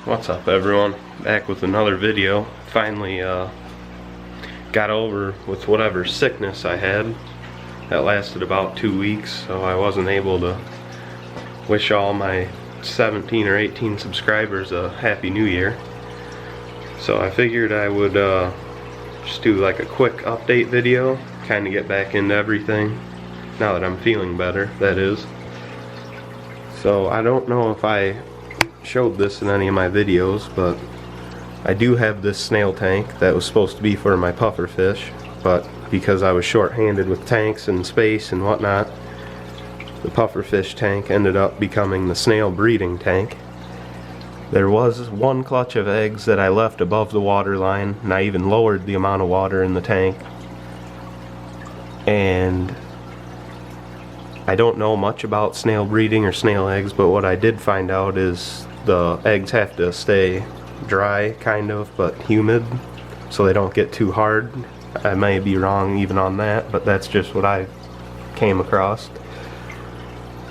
What's up, everyone? Back with another video. Finally got over with whatever sickness I had. That lasted about 2 weeks, so I wasn't able to wish all my 17 or 18 subscribers a happy new year. So I figured I would just do like a quick update video, kind of get back into everything now that I'm feeling better, that is. So I don't know if I showed this in any of my videos, but I do have this snail tank that was supposed to be for my puffer fish, but because I was short-handed with tanks and space and whatnot, the puffer fish tank ended up becoming the snail breeding tank. There was one clutch of eggs that I left above the water line, and I even lowered the amount of water in the tank. And I don't know much about snail breeding or snail eggs, but what I did find out is the eggs have to stay dry, kind of, but humid, so they don't get too hard. I may be wrong even on that, but that's just what I came across.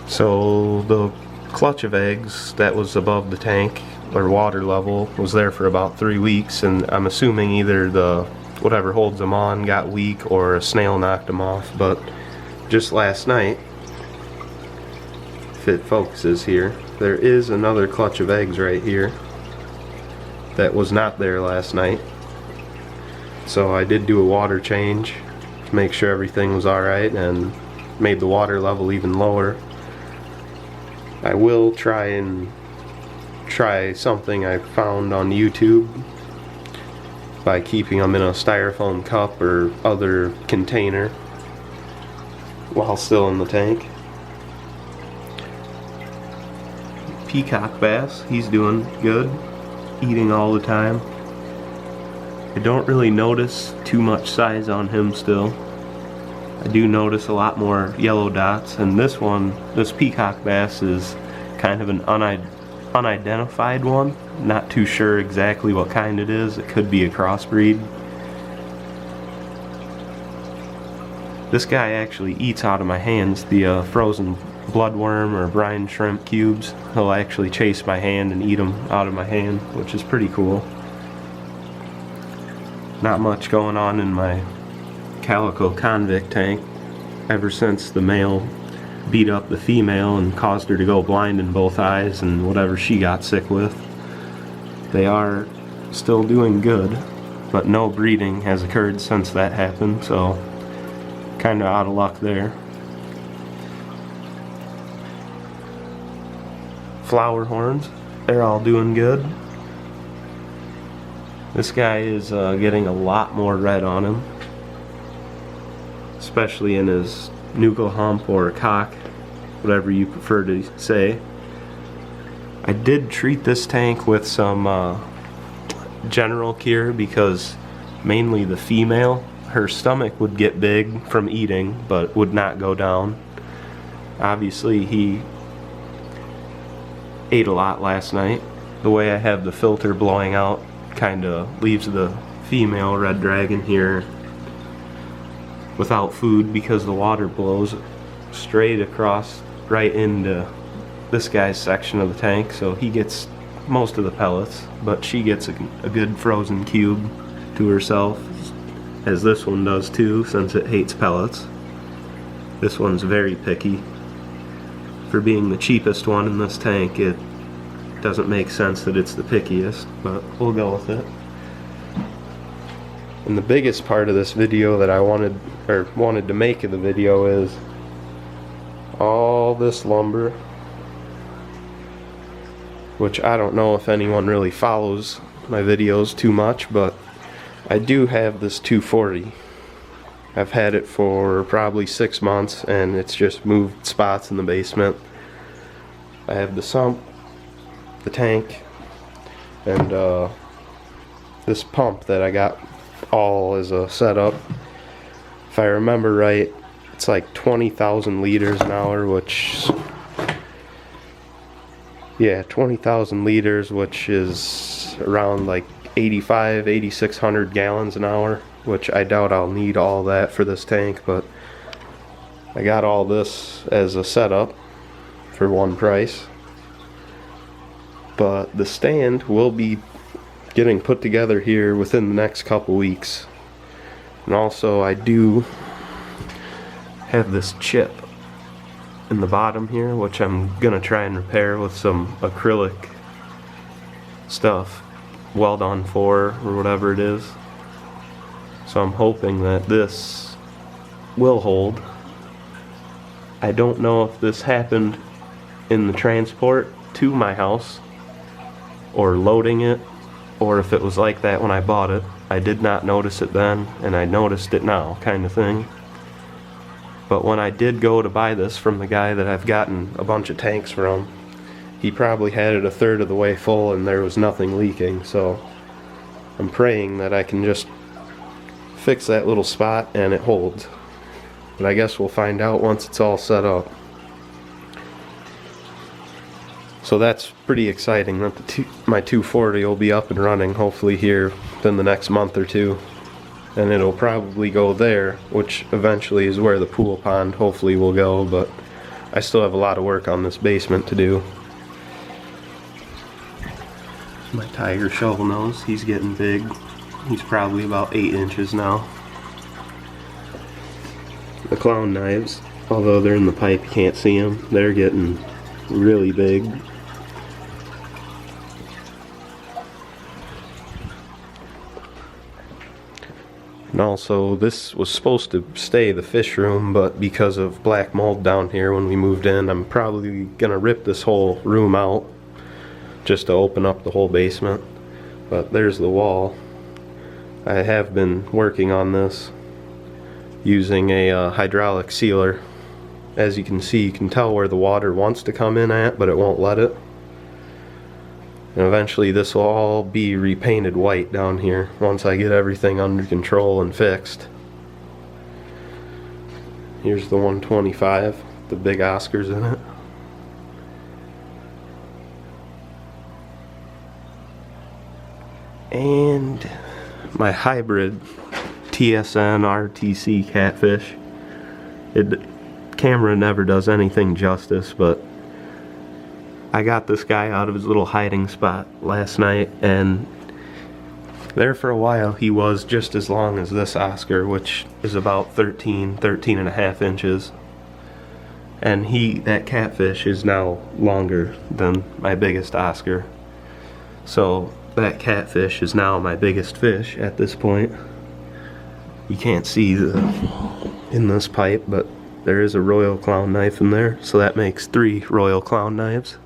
So the clutch of eggs that was above the tank, or water level, was there for about 3 weeks, and I'm assuming either the whatever holds them on got weak or a snail knocked them off. But just last night, if it focuses here, there is another clutch of eggs right here that was not there last night. So I did do a water change to make sure everything was alright and made the water level even lower. I will try something I found on YouTube by keeping them in a styrofoam cup or other container while still in the tank. Peacock bass, he's doing good, eating all the time. I don't really notice too much size on him still. I do notice a lot more yellow dots, and this peacock bass is kind of an unidentified one. Not too sure exactly what kind it is. It could be a crossbreed. This guy actually eats out of my hands the frozen bloodworm or brine shrimp cubes. He'll actually chase my hand and eat them out of my hand, which is pretty cool. Not much going on in my calico convict tank. Ever since the male beat up the female and caused her to go blind in both eyes and whatever she got sick with, they are still doing good, but no breeding has occurred since that happened, so kinda out of luck there. Flower horns, they're all doing good. This guy is getting a lot more red on him, especially in his nuchal hump or cock, whatever you prefer to say. I did treat this tank with some general cure because mainly the female, her stomach would get big from eating but would not go down. Obviously he ate a lot last night. The way I have the filter blowing out kinda leaves the female red dragon here without food because the water blows straight across right into this guy's section of the tank, so he gets most of the pellets, but she gets a good frozen cube to herself, as this one does too, since it hates pellets. This one's very picky. For being the cheapest one in this tank, it doesn't make sense that it's the pickiest, but we'll go with it. And the biggest part of this video that I wanted to make of the video is all this lumber, which I don't know if anyone really follows my videos too much, but I do have this 240. I've had it for probably 6 months, and it's just moved spots in the basement. I have the sump, the tank, and this pump that I got all as a setup. If I remember right, it's like 20,000 liters an hour, which, yeah, 20,000 liters, which is around like 8,600 gallons an hour, which I doubt I'll need all that for this tank, but I got all this as a setup for one price. But the stand will be getting put together here within the next couple weeks. And also I do have this chip in the bottom here, which I'm gonna try and repair with some acrylic stuff, Weld On 4 or whatever it is. So I'm hoping that this will hold. I don't know if this happened in the transport to my house or loading it, or if it was like that when I bought it. I did not notice it then, and I noticed it now, kind of thing. But when I did go to buy this from the guy that I've gotten a bunch of tanks from, he probably had it a third of the way full and there was nothing leaking. So I'm praying that I can just fix that little spot and it holds. But I guess we'll find out once it's all set up. So that's pretty exciting that my 240 will be up and running hopefully here within the next month or two. And it'll probably go there, which eventually is where the pool pond hopefully will go, but I still have a lot of work on this basement to do. My tiger shovel nose, he's getting big. He's probably about 8 inches now. The clown knives, although they're in the pipe, you can't see them. They're getting really big. And also, this was supposed to stay the fish room, but because of black mold down here when we moved in, I'm probably gonna rip this whole room out just to open up the whole basement. But there's the wall. I have been working on this using a hydraulic sealer. As you can see, you can tell where the water wants to come in at, but it won't let it. And eventually this will all be repainted white down here once I get everything under control and fixed. Here's the 125, the big Oscars in it. And my hybrid TSN RTC catfish. Camera never does anything justice, but I got this guy out of his little hiding spot last night, and there for a while he was just as long as this Oscar, which is about 13 and a half inches. And that catfish is now longer than my biggest Oscar. So that catfish is now my biggest fish at this point. You can't see in this pipe, but there is a royal clown knife in there, so that makes 3 royal clown knives.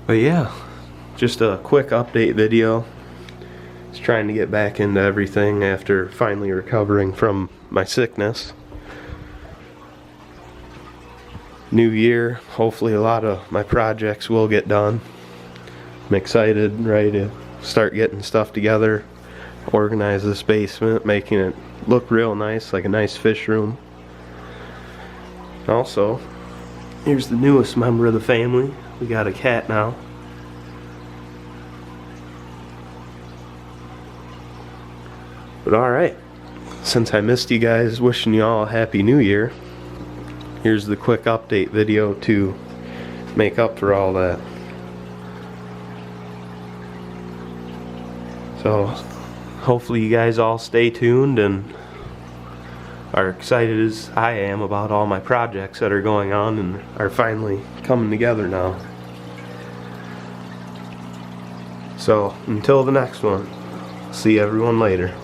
But yeah, just a quick update video. Just trying to get back into everything after finally recovering from my sickness. New year, hopefully a lot of my projects will get done. I'm excited, ready to start getting stuff together, organize this basement, making it look real nice, like a nice fish room. Also, here's the newest member of the family. We got a cat now. But alright, since I missed you guys, wishing you all a happy new year. Here's the quick update video to make up for all that. So hopefully you guys all stay tuned and are excited as I am about all my projects that are going on and are finally coming together now. So until the next one, see everyone later.